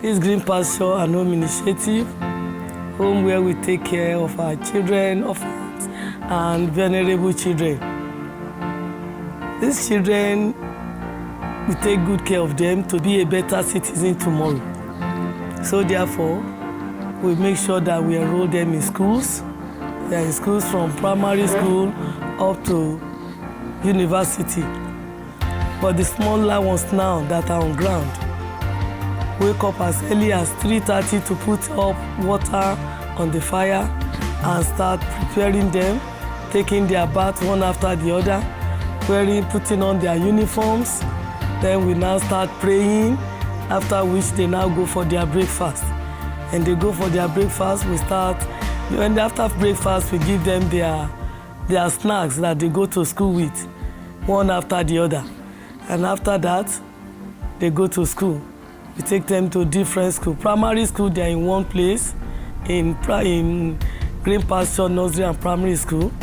This Green Pasture and Home Initiative, home where we take care of our children, orphans, and vulnerable children. These children, we take good care of them to be a better citizen tomorrow. So therefore, we make sure that we enroll them in schools. They are in schools from primary school up to university. But the smaller ones now that are on ground wake up as early as 3:30 to put up water on the fire and start preparing them, taking their bath one after the other, putting on their uniforms. Then we now start praying, after which they now go for their breakfast. And they go for their breakfast, we start, and after breakfast, we give them their snacks that they go to school with, one after the other. And after that, they go to school. We take them to different schools. Primary school, they are in one place, in Green Pasture Nursery and Primary School.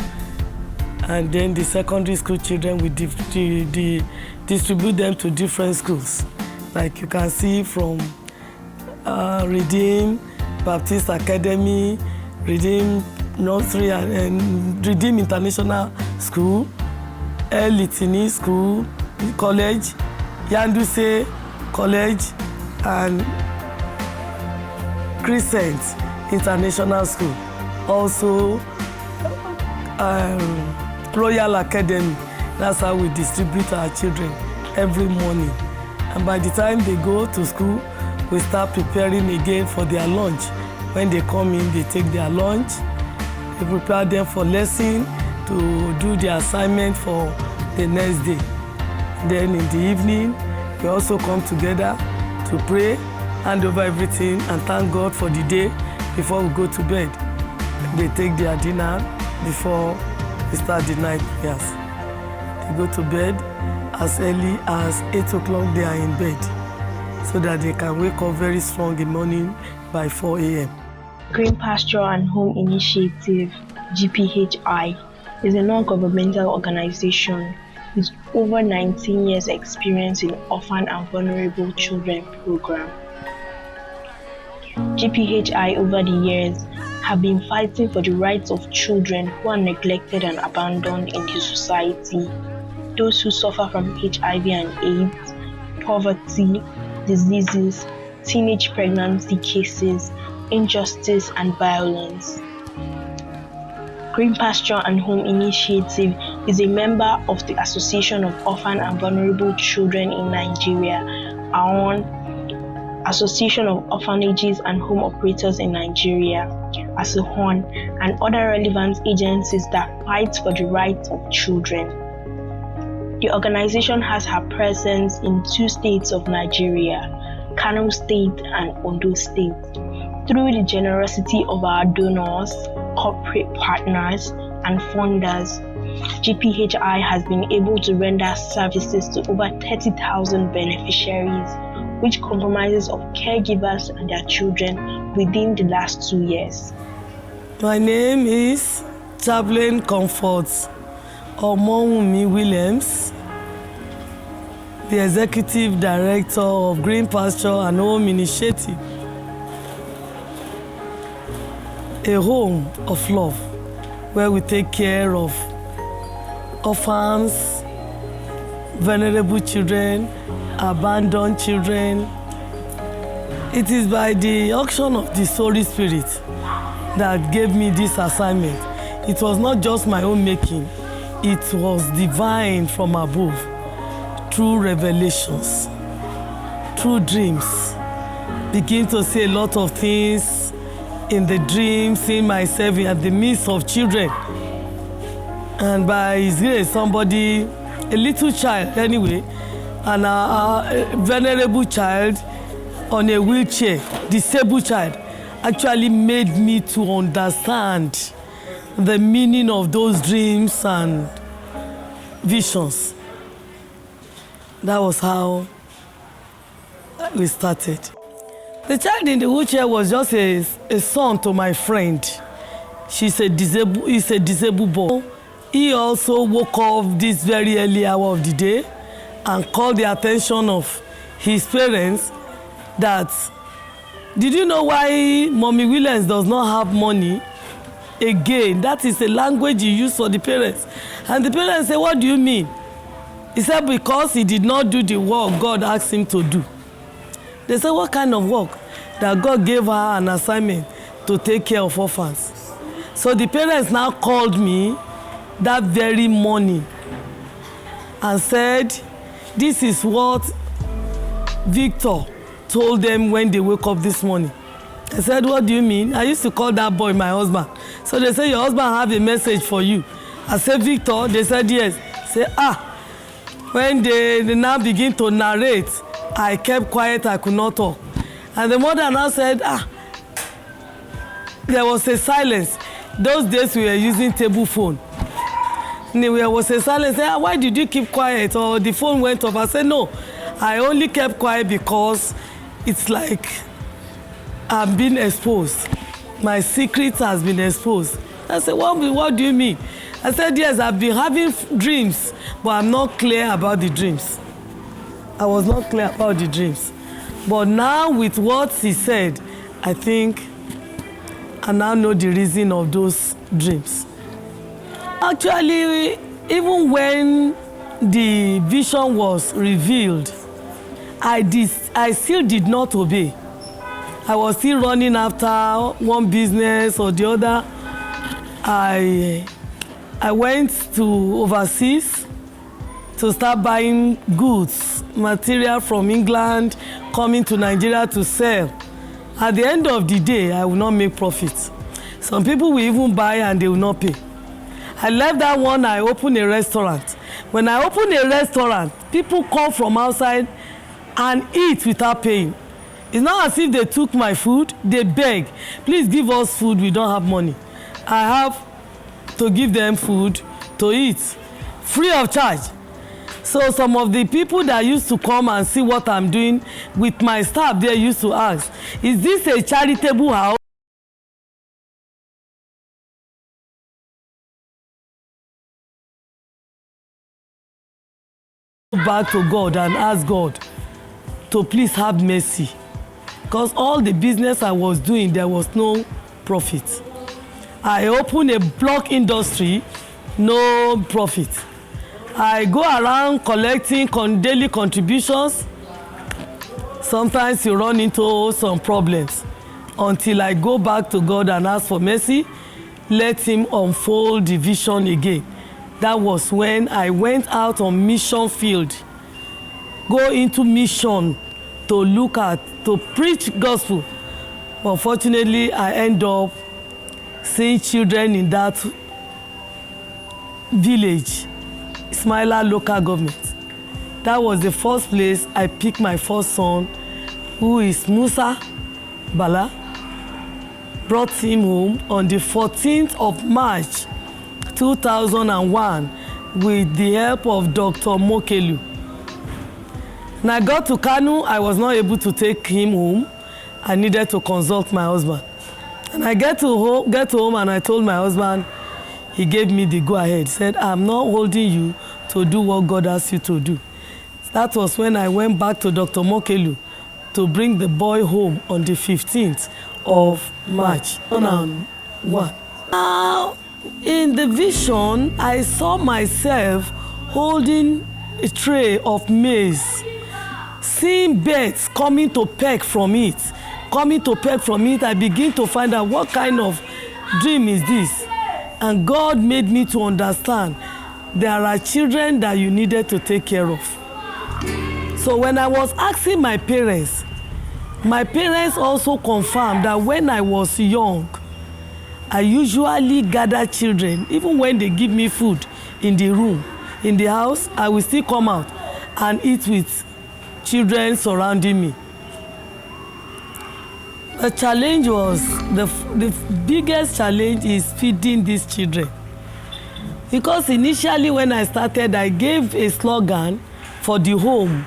And then the secondary school children, we distribute them to different schools. Like you can see from Redeem Baptist Academy, Redeem Nursery and Redeem International School, El Litini School, College, Yanduse College, and Crescent International School. Also, Royal Academy. That's how we distribute our children every morning. And by the time they go to school, we start preparing again for their lunch. When they come in, they take their lunch. We prepare them for lesson to do their assignment for the next day. Then in the evening, we also come together to pray, hand over everything, and thank God for the day before we go to bed. They take their dinner before we start the night prayers. They go to bed as early as 8 o'clock. They are in bed so that they can wake up very strong in the morning by 4 a.m. Green Pasture and Home Initiative, GPHI, is a non-governmental organization with over 19 years experience in Orphan and Vulnerable Children program. GPHI over the years have been fighting for the rights of children who are neglected and abandoned in the society, those who suffer from HIV and AIDS, poverty, diseases, teenage pregnancy cases, injustice and violence. Green Pasture and Home Initiative is a member of the Association of Orphan and Vulnerable Children in Nigeria, AON, Association of Orphanages and Home Operators in Nigeria, ASOHON, and other relevant agencies that fight for the rights of children. The organization has her presence in 2 states of Nigeria, Kano State and Ondo State. Through the generosity of our donors, corporate partners, and funders, GPHI has been able to render services to over 30,000 beneficiaries, which comprises of caregivers and their children within the last 2 years. My name is Chaplain Comforts Omowumi Williams, the Executive Director of Green Pasture and Home Initiative, a home of love where we take care of orphans, vulnerable children, abandoned children. It is by the action of the Holy Spirit that gave me this assignment. It was not just my own making, it was divine from above, through revelations, through dreams. Begin to see a lot of things in the dream, seeing myself in the midst of children. And by His grace, somebody, a little child anyway, and a vulnerable child on a wheelchair, disabled child, actually made me to understand the meaning of those dreams and visions. That was how we started. The child in the wheelchair was just a son to my friend. He's a disabled boy. He also woke up this very early hour of the day and called the attention of his parents that Did you know why Mommy Williams does not have money? Again, that is a language you use for the parents. And the parents say, what do you mean? He said, because he did not do the work God asked him to do. They said, what kind of work? That God gave her an assignment to take care of orphans. So the parents now called me that very morning and said, this is what Victor told them when they woke up this morning. I said, what do you mean? I used to call that boy my husband. So they said, your husband have a message for you. I said, Victor? They said, yes. I said, when they now begin to narrate, I kept quiet, I could not talk. And the mother now said, there was a silence. Those days we were using table phone. And there was a silence. Said, why did you keep quiet? Or the phone went off. I said, no, I only kept quiet because it's like I'm being exposed. My secret has been exposed. I said, what do you mean? I said, yes, I've been having dreams, but I'm not clear about the dreams. I was not clear about the dreams. But now with what he said, I think I now know the reason of those dreams. Actually, even when the vision was revealed, I still did not obey. I was still running after one business or the other. I went to overseas to start buying goods, material from England, coming to Nigeria to sell. At the end of the day, I will not make profit. Some people will even buy and they will not pay. I left that one, I opened a restaurant. When I opened a restaurant, people come from outside and eat without paying. It's not as if they took my food, they beg, please give us food, we don't have money. I have to give them food to eat, free of charge. So some of the people that used to come and see what I'm doing with my staff, they used to ask, is this a charitable house? Back to God and ask God to please have mercy. Because all the business I was doing, there was no profit. I opened a block industry, no profit. I go around collecting daily contributions. Sometimes you run into some problems until I go back to God and ask for mercy, let him unfold the vision again. That was when I went out on mission field, go into mission to preach gospel. Unfortunately, I end up seeing children in that village, Ismaila local government. That was the first place I picked my first son, who is Musa Bala. Brought him home on the 14th of March 2001 with the help of Dr. Mokelu. When I got to Kanu, I was not able to take him home. I needed to consult my husband. And I get home and I told my husband, he gave me the go-ahead. He said, I'm not holding you to do what God asked you to do. That was when I went back to Dr. Mokelu to bring the boy home on the 15th of March 2001. Now, in the vision, I saw myself holding a tray of maize, seeing birds coming to peck from it. I begin to find out what kind of dream is this. And God made me to understand there are children that you needed to take care of. So when I was asking my parents also confirmed that when I was young, I usually gather children. Even when they give me food in the room, in the house, I will still come out and eat with children surrounding me. The challenge was, the biggest challenge is feeding these children. Because initially when I started, I gave a slogan for the home,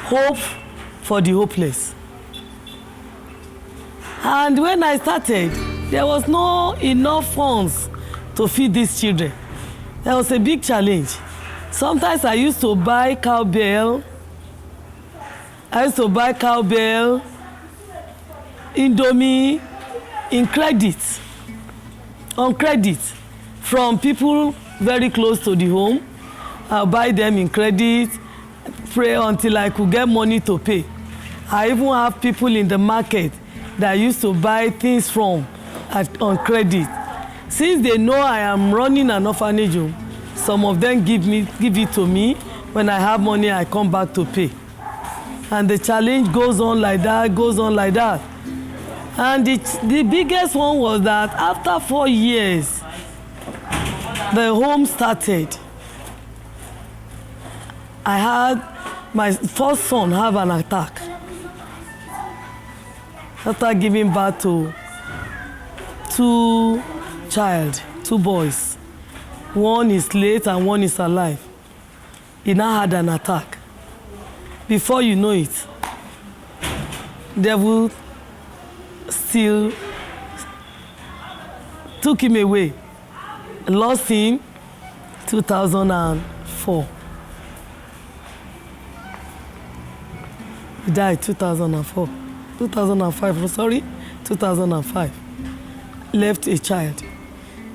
hope for the hopeless. And when I started, there was no enough funds to feed these children. There was a big challenge. Sometimes I used to buy cowbell Indomie in credit, on credit, from people very close to the home. I'll buy them in credit, pray until I could get money to pay. I even have people in the market that I used to buy things from on credit. Since they know I am running an orphanage home, some of them give it to me. When I have money, I come back to pay. And the challenge goes on like that, goes on like that. And the biggest one was that after 4 years, the home started. I had my first son have an attack after giving birth to two boys. One is late and one is alive. He now had an attack. Before you know it, devil still took him away. Lost him 2004. He died 2004. 2005, sorry, 2005. Left a child.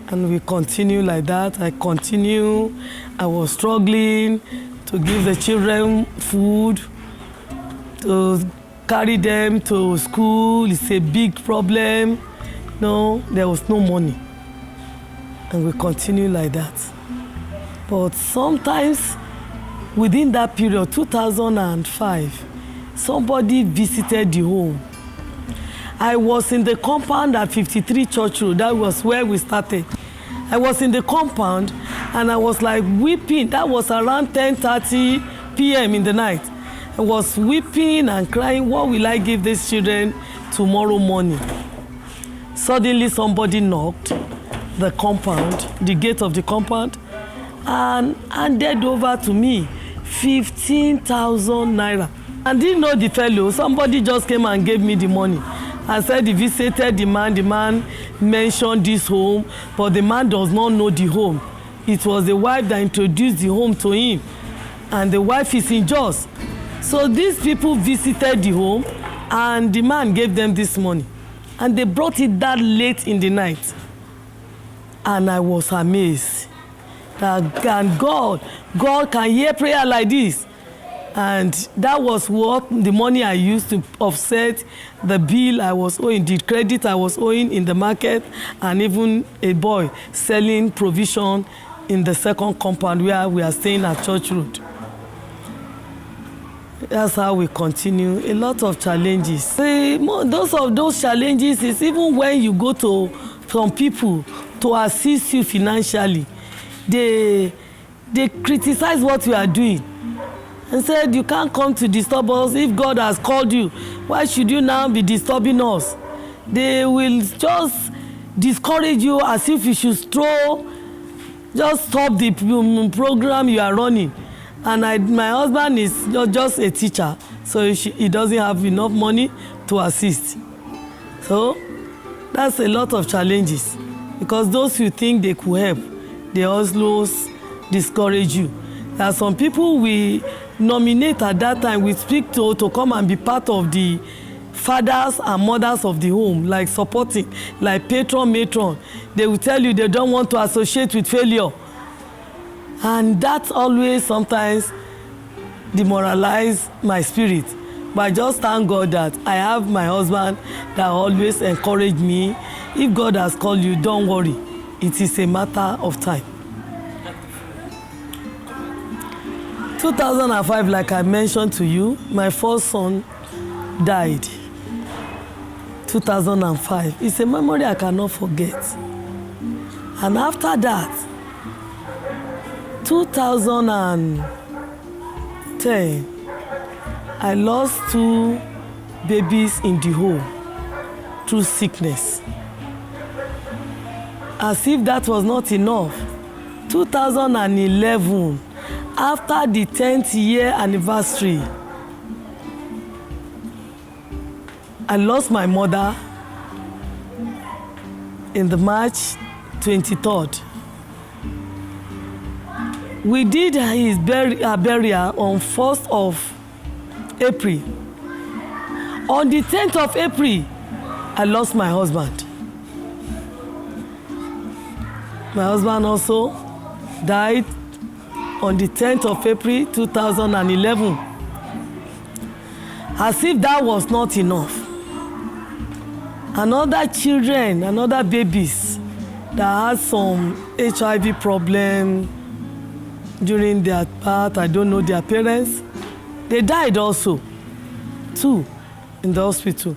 And we continue like that. I was struggling to give the children food, to carry them to school. It's a big problem. No, there was no money. And we continue like that. But sometimes within that period, 2005, somebody visited the home. I was in the compound at 53 Church Road. That was where we started. I was in the compound and I was like weeping. That was around 10:30 p.m. in the night. I was weeping and crying, what will I give these children tomorrow morning? Suddenly somebody knocked the compound, the gate of the compound, and handed over to me 15,000 naira. I didn't know the fellow. Somebody just came and gave me the money and said he visited the man. The man mentioned this home, but the man does not know the home. It was the wife that introduced the home to him, and the wife is in Jos. So these people visited the home, and the man gave them this money, and they brought it that late in the night. And I was amazed that God can hear prayer like this. And that was what the money I used to offset the bill I was owing, the credit I was owing in the market, and even a boy selling provision in the second compound where we are staying at Church Road. That's how we continue. A lot of challenges. Those challenges is even when you go to some people to assist you financially, they criticize what you are doing and said, you can't come to disturb us. If God has called you, why should you now be disturbing us? They will just discourage you as if you should just stop the program you are running. And my husband is just a teacher, so he doesn't have enough money to assist. So that's a lot of challenges, because those who think they could help, they also discourage you. There are some people we nominate at that time, we speak to come and be part of the fathers and mothers of the home, like supporting, like matron. They will tell you they don't want to associate with failure. And that always sometimes demoralize my spirit. But I just thank God that I have my husband that always encourage me. If God has called you, don't worry. It is a matter of time. 2005, like I mentioned to you, my first son died. 2005. It's a memory I cannot forget. And after that, 2010, I lost 2 babies in the home through sickness. As if that was not enough, 2011, after the 10th year anniversary, I lost my mother in the March 23rd. We did his burial on 1st of April. On the 10th of April, I lost my husband. My husband also died on the 10th of April 2011. As if that was not enough. Another children, another babies that had some HIV problem during their birth, I don't know their parents, they died also, 2 in the hospital.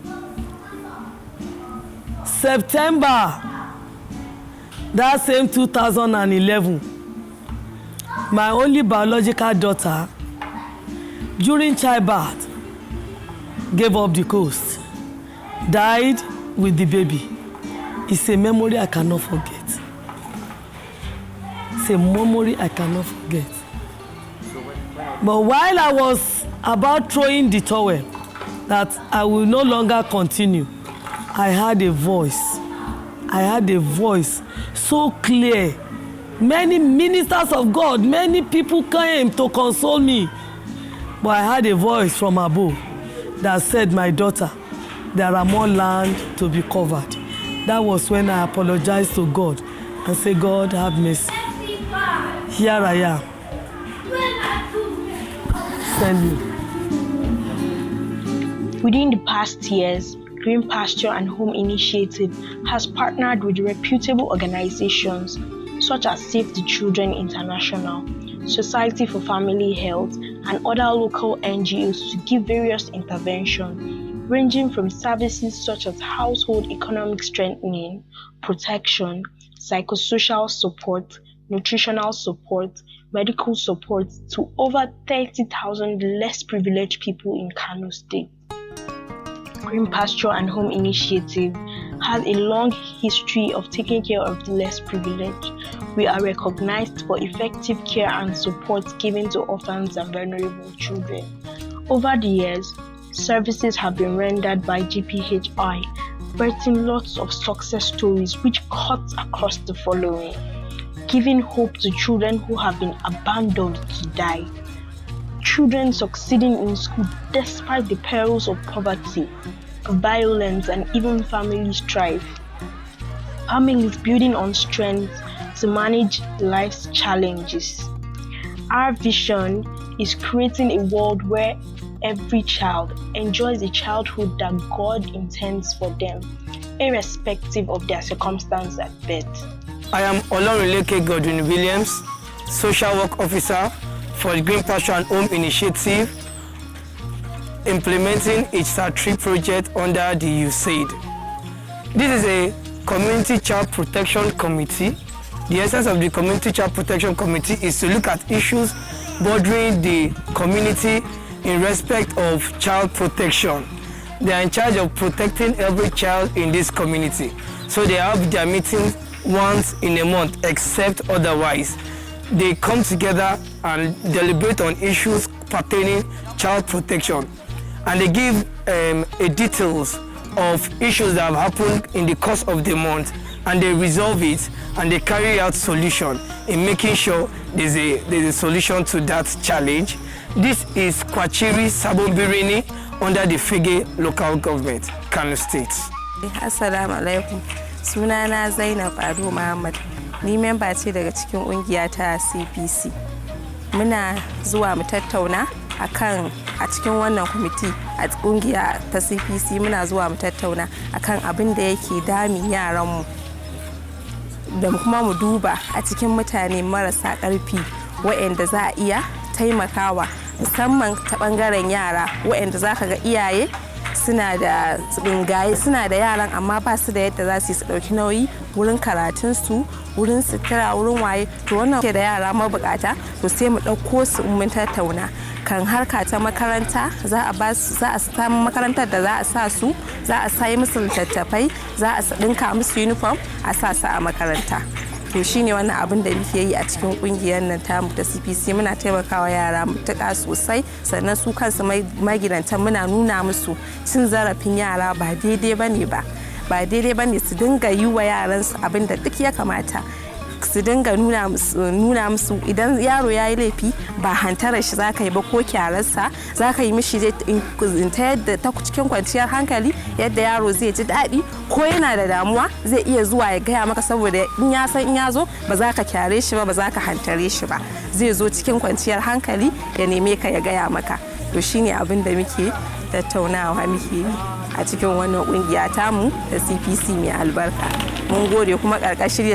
September, that same 2011, my only biological daughter, during childbirth, gave up the ghost, died with the baby. It's a memory I cannot forget. It's a memory I cannot forget. But while I was about throwing the towel, that I will no longer continue, I had a voice. I had a voice so clear. Many ministers of God, many people came to console me. But I had a voice from above that said, my daughter, there are more land to be covered. That was when I apologized to God and said, God, have mercy. Here I am. Send me. Within the past years, Green Pasture and Home Initiative has partnered with reputable organizations such as Save the Children International, Society for Family Health, and other local NGOs to give various interventions, ranging from services such as household economic strengthening, protection, psychosocial support, nutritional support, medical support to over 30,000 less privileged people in Kano State. Green Pasture and Home Initiative has a long history of taking care of the less privileged. We are recognized for effective care and support given to orphans and vulnerable children. Over the years, services have been rendered by GPHI, birthing lots of success stories which cut across the following: giving hope to children who have been abandoned to die, children succeeding in school despite the perils of poverty, violence, and even family strife, families building on strength to manage life's challenges. Our vision is creating a world where every child enjoys the childhood that God intends for them, irrespective of their circumstance at birth. I am Olorunleke Godwin Williams, Social Work Officer for the Green Pasture and Home Initiative, implementing HSA3 project under the USAID. This is a Community Child Protection Committee. The essence of the Community Child Protection Committee is to look at issues bordering the community in respect of child protection. They are in charge of protecting every child in this community. So they have their meetings once in a month, except otherwise. They come together and deliberate on issues pertaining child protection. And they give details of issues that have happened in the course of the month, and they resolve it, and they carry out solution in making sure there's a solution to that challenge. This is Kwachiri Sabombirini under the Fege local government, Kano State. Assalamu alaikum. Sunana Zainab Ado Muhammad. Ni memba ce daga cikin kungiya ta CPC. Muna zuwa mu tattauna akan a cikin wannan kwamiti a kungiya ta CPC muna zuwa mu tattauna akan abin da yake dami yaran mu. Da kuma mu duba a cikin mutane marasa ƙarfi waɗanda za a iya taimakawa, musamman ta ɓangaren yara waɗanda za ka ga iyaye suna da tsingaye, suna da yaran amma ba su da yadda za su ɗauki nauyi wurin karatunsu, wurin sutura, wurin waye. To wannan ke da yara mabukata, to sai mu ɗauko su mun tattauna kan harka ta makaranta. Za a samu makarantar da za a sa su, za a sai musu littattafai, za a ɗinka musu uniform, a sa su a makaranta. To shine wannan abin da muke yi a cikin kungiyar nan tamu ta CPC. Muna taimakawa yara matuƙa sosai, sannan su kansu magidantan muna nuna musu cin zarafin yara ba daidai bane su dinga yi wa yaransu abin da duk ya kamata. su dinga nuna musu idan yaro ya yi laifi ba hantarar shi za ka yi ba ko kyararsa, za ka yi mishi ta yadda ta cikin kwanciyar hankali yadda yaro zai ji daɗi, ko yana da damuwa zai iya zuwa ya gaya maka, saboda in ya san in ya zo ba za ka kyare shi ba za ka hantare shi ba, zai zo cikin kwanciyar hankali ya neme ka ya gaya maka. To shine abin da muke tattaunawa muke a cikin wannan kungiya tamu da CPC mai albarka. Mun gode kuma karkashi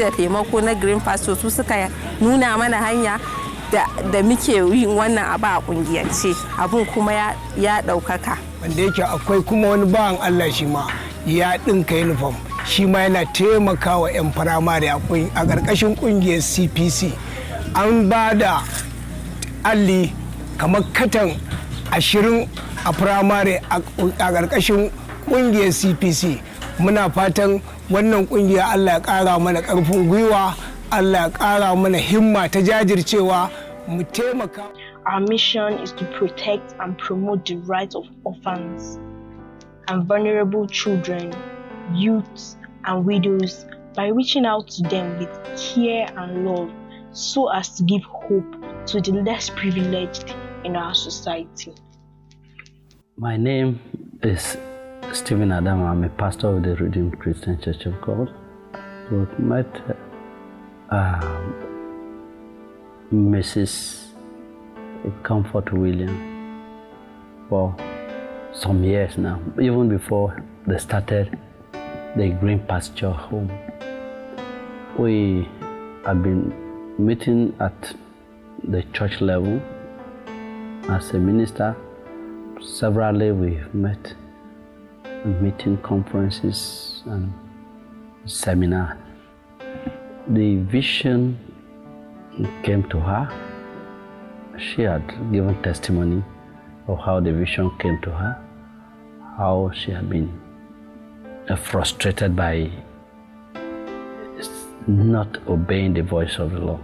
da taimako na Green Pasture su suka nuna mana hanya da muke yin wannan abu a kungiyance, abun kuma ya ɗaukaka. Wanda yake akwai kuma wani bawan Allah shi ma ya ɗinka uniform, shi ma yana taimakawa 'yan firamare a ƙarƙashin ƙungiyar CPC. An ba da alli kamar katan 20 a firamare a ƙarƙashin ƙungiyar CPC. Muna fatan wannan ƙungiya Allah ya ƙara mana ƙarfin gwiwa, Allah ya ƙara mana himma ta jajircewa mu taimaka. Our mission is to protect and promote the rights of orphans and vulnerable children, youths and widows by reaching out to them with care and love so as to give hope to the less privileged in our society. My name is Stephen Adam. I'm a pastor of the Redeemed Christian Church of God. We met Mrs. Comfort William for some years now, even before they started the Green Pasture Home. We have been meeting at the church level as a minister. Severally we've met in meeting conferences and seminars. The vision came to her. She had given testimony of how the vision came to her, how she had been frustrated by not obeying the voice of the Lord.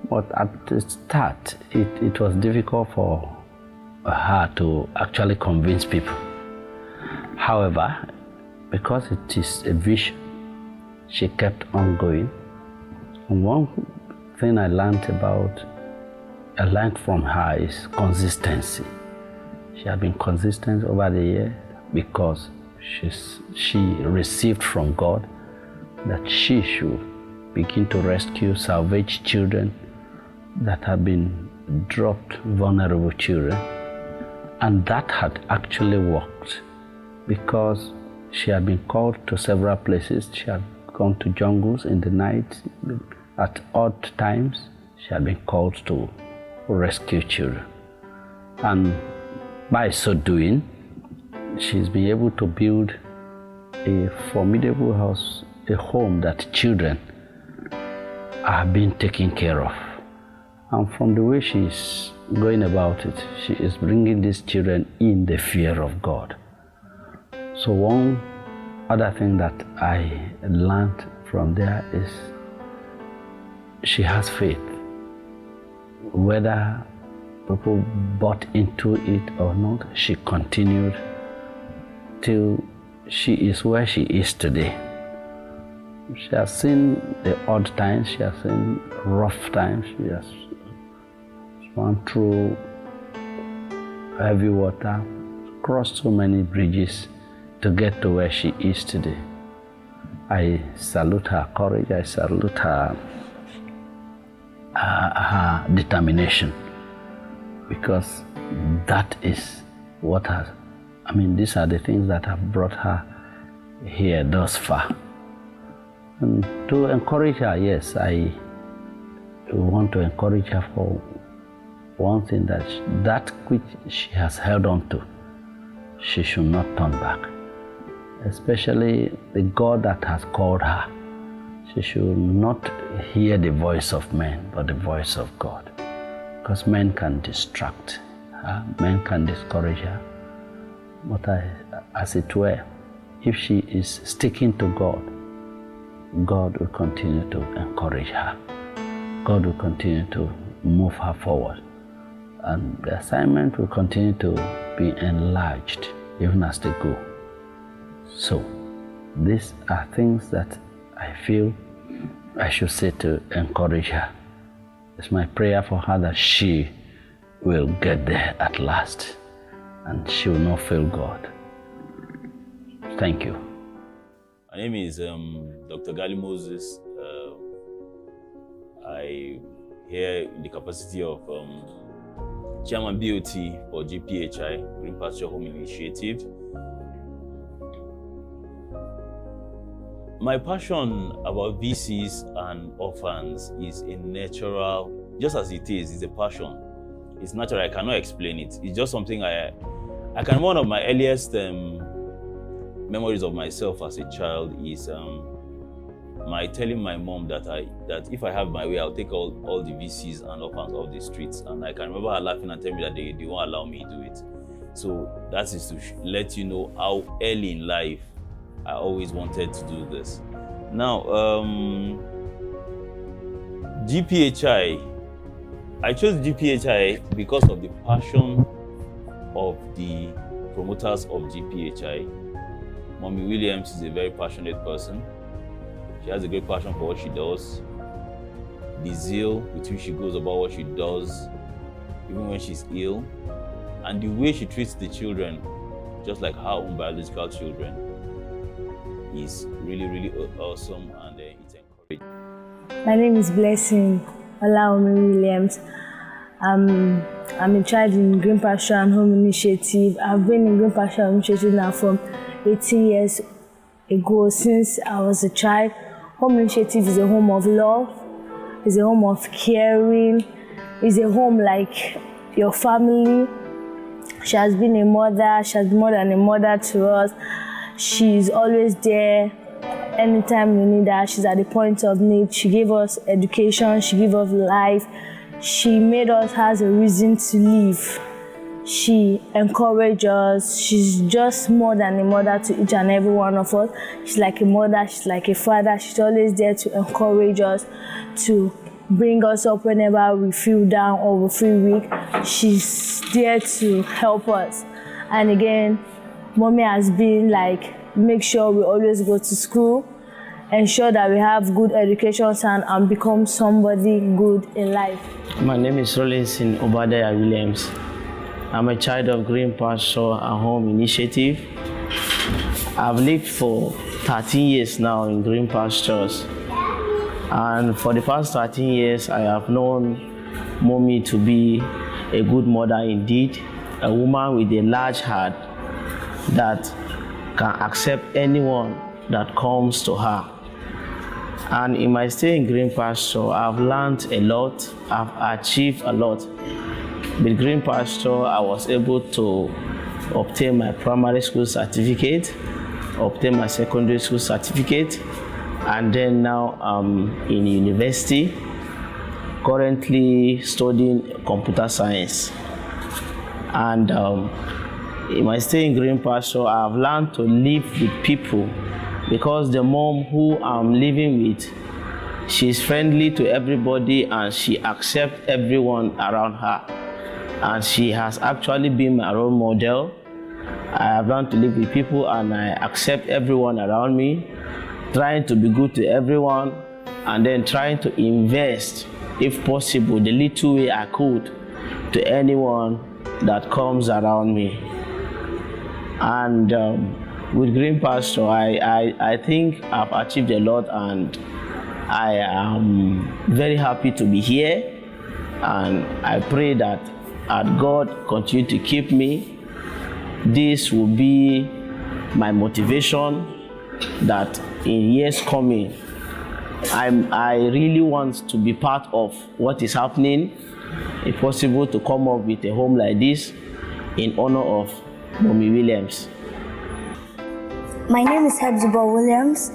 But at the start, it was difficult for her to actually convince people. However, because it is a vision, she kept on going. And one thing I learned from her is consistency. She had been consistent over the years because she received from God that she should begin to rescue salvaged children that have been dropped, vulnerable children. And that had actually worked because she had been called to several places. She had gone to jungles in the night at odd times. She had been called to rescue children. And by so doing, she's been able to build a formidable house, a home that children are being taken care of. And from the way she's going about it, she is bringing these children in the fear of God. So one other thing that I learned from there is she has faith. Whether people bought into it or not, she continued till she is where she is today. She has seen the odd times, she has seen rough times, she has gone through heavy water, crossed so many bridges to get to where she is today. I salute her courage, I salute her determination, because that is what has, these are the things that have brought her here thus far. And to encourage her, yes, I want to encourage her for one thing, that which she has held on to, she should not turn back. Especially the God that has called her. She should not hear the voice of men, but the voice of God. Because men can distract her, men can discourage her. But as it were, if she is sticking to God, God will continue to encourage her. God will continue to move her forward. And the assignment will continue to be enlarged even as they go. So, these are things that I feel I should say to encourage her. It's my prayer for her that she will get there at last and she will not fail God. Thank you. My name is Dr. Gali Moses. I here in the capacity of Chairman BOT for GPHI, Green Pasture Home Initiative. My passion about VCs and orphans is a natural, just as it is, it's a passion. It's natural, I cannot explain it. It's just something one of my earliest memories of myself as a child is my telling my mom that if I have my way, I'll take all the VCs and orphans off the streets. And I can remember her laughing and telling me that they won't allow me to do it. So that is to let you know how early in life I always wanted to do this. Now, GPHI, I chose GPHI because of the passion of the promoters of GPHI. Mommy Williams is a very passionate person. She has a great passion for what she does. The zeal with which she goes about what she does, even when she's ill, and the way she treats the children, just like her own biological children, is really, really awesome, and it's encouraging. My name is Blessing Olaomi Williams. I'm in charge in Green Pasture and Home Initiative. I've been in Green Pasture and Home Initiative now from 18 years ago, since I was a child. Home Initiative is a home of love, it's a home of caring, it's a home like your family. She has been a mother, she has been more than a mother to us. She's always there anytime we need her. She's at the point of need. She gave us education, she gave us life. She made us have a reason to live. She encouraged us. She's just more than a mother to each and every one of us. She's like a mother, she's like a father. She's always there to encourage us, to bring us up whenever we feel down or we feel weak. She's there to help us. And again, Mommy has been like, make sure we always go to school, ensure that we have good education and become somebody good in life. My name is Rollins Obadiah Williams. I'm a child of Green Pasture and Home Initiative. I've lived for 13 years now in Green Pastures. And for the past 13 years, I have known Mommy to be a good mother indeed, a woman with a large heart that can accept anyone that comes to her. And in my stay in Green Pasture, I've learned a lot, I've achieved a lot. With Green Pasture, I was able to obtain my primary school certificate, obtain my secondary school certificate, and then now I'm in university, currently studying computer science. And in my stay in Green Pasture, I've learned to live with people, because the mom who I'm living with, she's friendly to everybody and she accepts everyone around her. And she has actually been my role model. I have learned to live with people and I accept everyone around me, trying to be good to everyone, and then trying to invest, if possible, the little way I could to anyone that comes around me. And with Green Pasture, I think I've achieved a lot, and I am very happy to be here. And I pray that as God continue to keep me, this will be my motivation that in years coming, I really want to be part of what is happening. If possible, to come up with a home like this in honor of Mommy Williams. My name is Hebzibah Williams.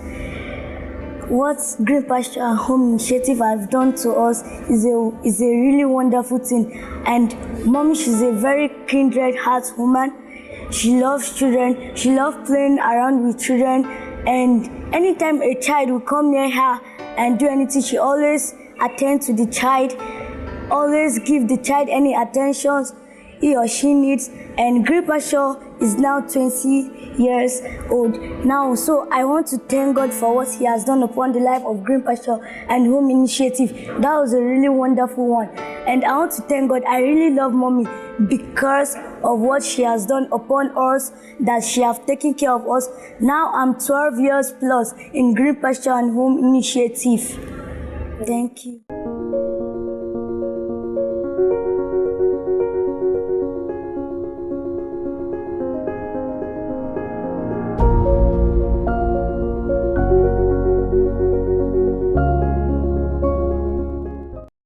What Green Pasture and Home Initiative has done to us is a really wonderful thing. And Mommy, she's a very kindred heart woman. She loves children. She loves playing around with children. And anytime a child will come near her and do anything, she always attends to the child, always give the child any attention he or she needs. And Green Pasture is now 20 years old now. So I want to thank God for what He has done upon the life of Green Pasture and Home Initiative. That was a really wonderful one. And I want to thank God. I really love Mommy because of what she has done upon us, that she has taken care of us. Now I'm 12 years plus in Green Pasture and Home Initiative. Thank you.